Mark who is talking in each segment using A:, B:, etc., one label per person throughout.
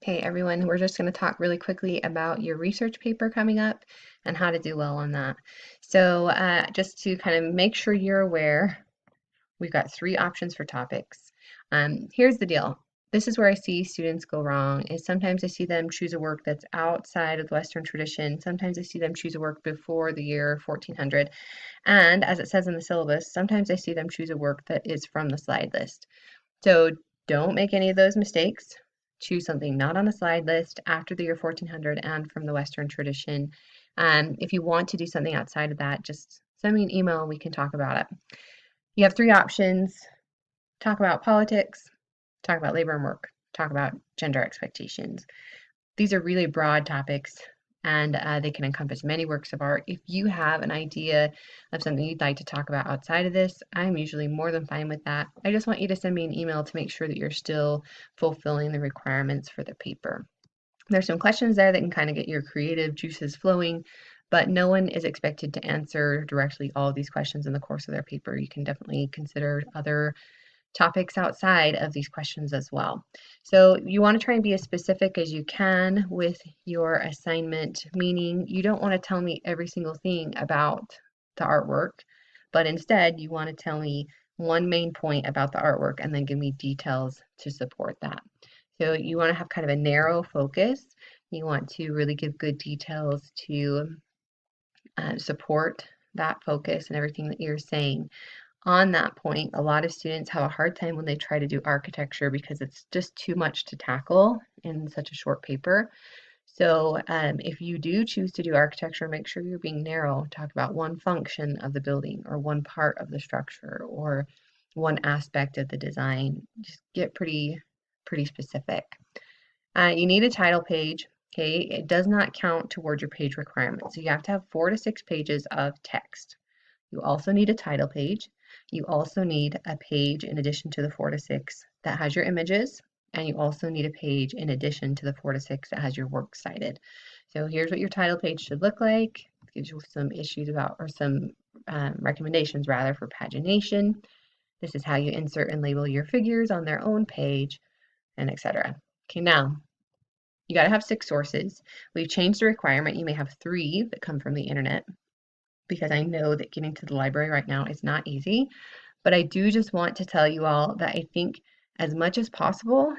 A: Hey everyone, we're just going to talk really quickly about your research paper coming up and how to do well on that. So just to kind of make sure you're aware, we've got three options for topics. Here's the deal. This is where I see students go wrong, is sometimes I see them choose a work that's outside of the Western tradition. Sometimes I see them choose a work before the year 1400. And as it says in the syllabus, sometimes I see them choose a work that is from the slide list. So don't make any of those mistakes. Choose something not on the slide list after the year 1400 and from the Western tradition. If you want to do something outside of that, just send me an email and we can talk about it. You have three options. Talk about politics, talk about labor and work, talk about gender expectations. These are really broad topics and they can encompass many works of art. If you have an idea of something you'd like to talk about outside of this, I'm usually more than fine with that. I just want you to send me an email to make sure that you're still fulfilling the requirements for the paper. There's some questions there that can kind of get your creative juices flowing, but no one is expected to answer directly all of these questions in the course of their paper. You can definitely consider other topics outside of these questions as well. So you want to try and be as specific as you can with your assignment, meaning you don't want to tell me every single thing about the artwork, but instead you want to tell me one main point about the artwork and then give me details to support that. So you want to have kind of a narrow focus. You want to really give good details to support that focus and everything that you're saying. On that point, a lot of students have a hard time when they try to do architecture because it's just too much to tackle in such a short paper. So if you do choose to do architecture, make sure you're being narrow. Talk about one function of the building or one part of the structure or one aspect of the design. Just get pretty specific. You need a title page. Okay, it does not count toward your page requirements. So you have to have 4 to 6 pages of text. You also need a title page. You also need a page in addition to the 4 to 6 that has your images, and you also need a page in addition to the 4 to 6 that has your works cited. So here's what your title page should look like. It gives you some issues about, or some recommendations rather, for pagination. This is how you insert and label your figures on their own page, and etc. Okay, now you got to have 6 sources. We've changed the requirement. You may have 3 that come from the internet, because I know that getting to the library right now is not easy. But I do just want to tell you all that I think as much as possible,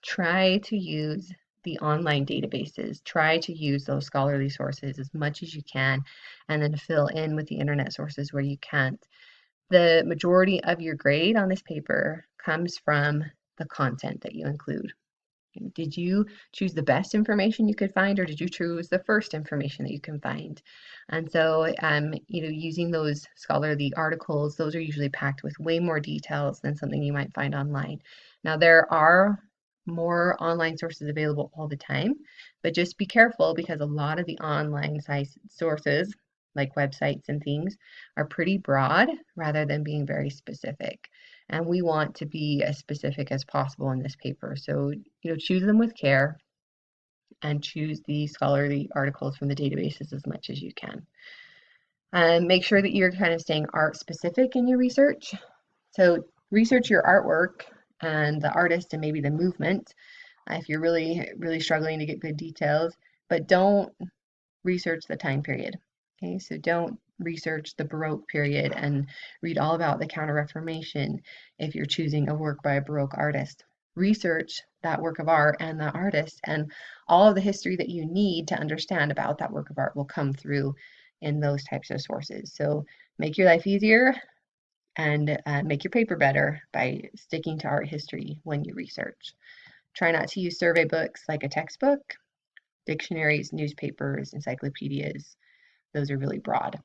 A: try to use the online databases. Try to use those scholarly sources as much as you can, and then fill in with the internet sources where you can't. The majority of your grade on this paper comes from the content that you include. Did you choose the best information you could find, or did you choose the first information that you can find? And so, using those scholarly articles, those are usually packed with way more details than something you might find online. Now, there are more online sources available all the time, but just be careful because a lot of the online sources, like websites and things, are pretty broad rather than being very specific. And we want to be as specific as possible in this paper. So, choose them with care and choose the scholarly articles from the databases as much as you can. And make sure that you're kind of staying art specific in your research. So research your artwork and the artist and maybe the movement if you're really struggling to get good details, but don't research the time period. Okay, so don't research the Baroque period and read all about the Counter-Reformation if you're choosing a work by a Baroque artist. Research that work of art and the artist, and all of the history that you need to understand about that work of art will come through in those types of sources. So make your life easier and make your paper better by sticking to art history when you research. Try not to use survey books like a textbook. Dictionaries, newspapers, encyclopedias, those are really broad.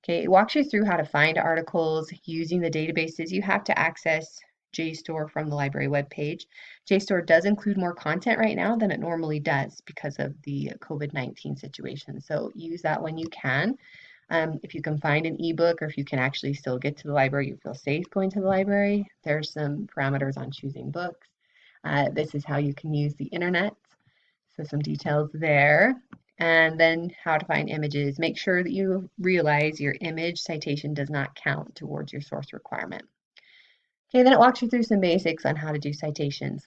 A: Okay, it walks you through how to find articles using the databases. You have to access JSTOR from the library webpage. JSTOR does include more content right now than it normally does because of the COVID-19 situation. So use that when you can. If you can find an ebook, or if you can actually still get to the library, you feel safe going to the library, there's some parameters on choosing books. This is how you can use the internet. So some details there. And then how to find images. Make sure that you realize your image citation does not count towards your source requirement. Okay, then it walks you through some basics on how to do citations.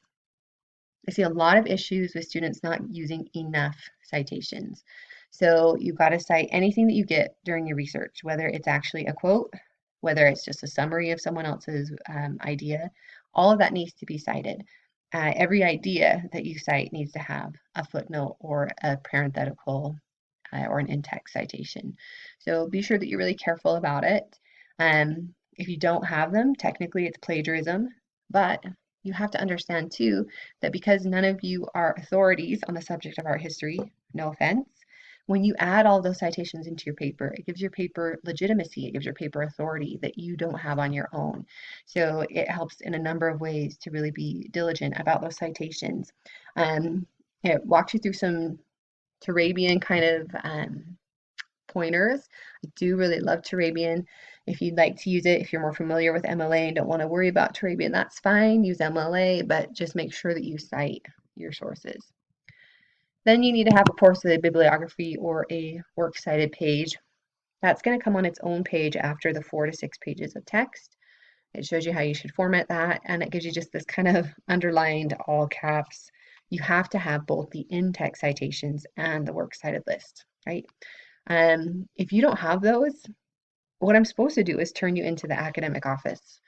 A: I see a lot of issues with students not using enough citations. So you've got to cite anything that you get during your research, whether it's actually a quote, whether it's just a summary of someone else's idea, all of that needs to be cited. Every idea that you cite needs to have a footnote or a parenthetical or an in-text citation. So be sure that you're really careful about it. If you don't have them, technically it's plagiarism, but you have to understand too that because none of you are authorities on the subject of art history, no offense, when you add all those citations into your paper, it gives your paper legitimacy, it gives your paper authority that you don't have on your own. So it helps in a number of ways to really be diligent about those citations. It walks you through some Turabian kind of pointers. I do really love Turabian. If you'd like to use it, if you're more familiar with MLA and don't want to worry about Turabian, that's fine. Use MLA, but just make sure that you cite your sources. Then you need to have a course of the bibliography or a works cited page. That's going to come on its own page after the 4 to 6 pages of text. It shows you how you should format that, and it gives you just this kind of underlined all caps. You have to have both the in-text citations and the works cited list, right? If you don't have those, what I'm supposed to do is turn you into the academic office.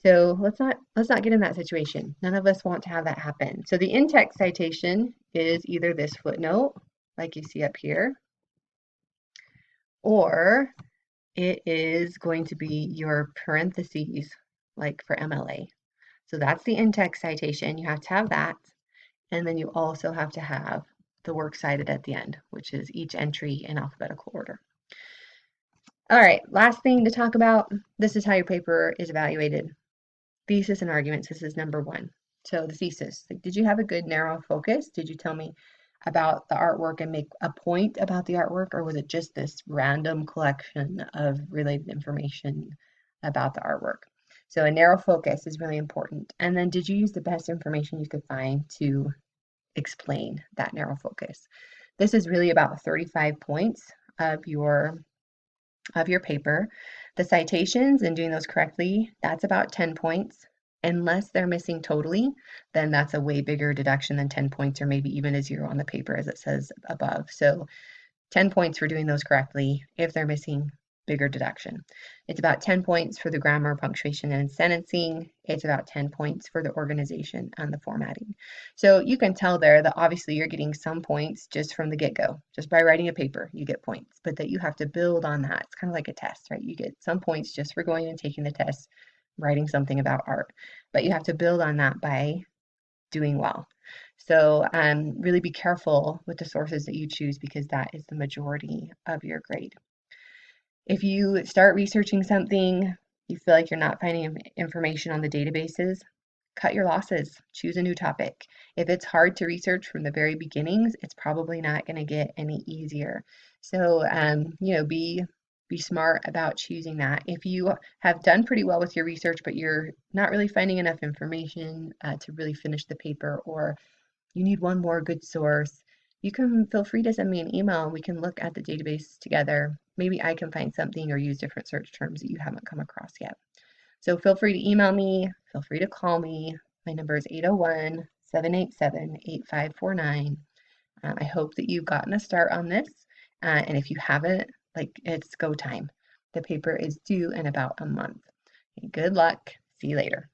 A: So let's not get in that situation. None of us want to have that happen. So the in-text citation is either this footnote, like you see up here, or it is going to be your parentheses, like for MLA. So that's the in-text citation. You have to have that. And then you also have to have the works cited at the end, which is each entry in alphabetical order. All right, last thing to talk about. This is how your paper is evaluated. Thesis and arguments. This is number 1. So the thesis. Like, did you have a good narrow focus? Did you tell me about the artwork and make a point about the artwork, or was it just this random collection of related information about the artwork? So a narrow focus is really important. And then did you use the best information you could find to explain that narrow focus? This is really about 35 points of your paper. The citations and doing those correctly, that's about 10 points. Unless they're missing totally, then that's a way bigger deduction than 10 points or maybe even a 0 on the paper as it says above. So 10 points for doing those correctly. If they're missing, bigger deduction. It's about 10 points for the grammar, punctuation, and sentencing. It's about 10 points for the organization and the formatting. So you can tell there that obviously you're getting some points just from the get-go. Just by writing a paper, you get points, but that you have to build on that. It's kind of like a test, right? You get some points just for going and taking the test, writing something about art, but you have to build on that by doing well. So really be careful with the sources that you choose because that is the majority of your grade. If you start researching something, you feel like you're not finding information on the databases, cut your losses, choose a new topic. If it's hard to research from the very beginnings, it's probably not going to get any easier. So, be smart about choosing that. If you have done pretty well with your research, but you're not really finding enough information to really finish the paper, or you need one more good source, you can feel free to send me an email and we can look at the database together. Maybe I can find something or use different search terms that you haven't come across yet. So feel free to email me, feel free to call me. My number is 801-787-8549. I hope that you've gotten a start on this. And if you haven't, it's go time. The paper is due in about a month. Good luck. See you later.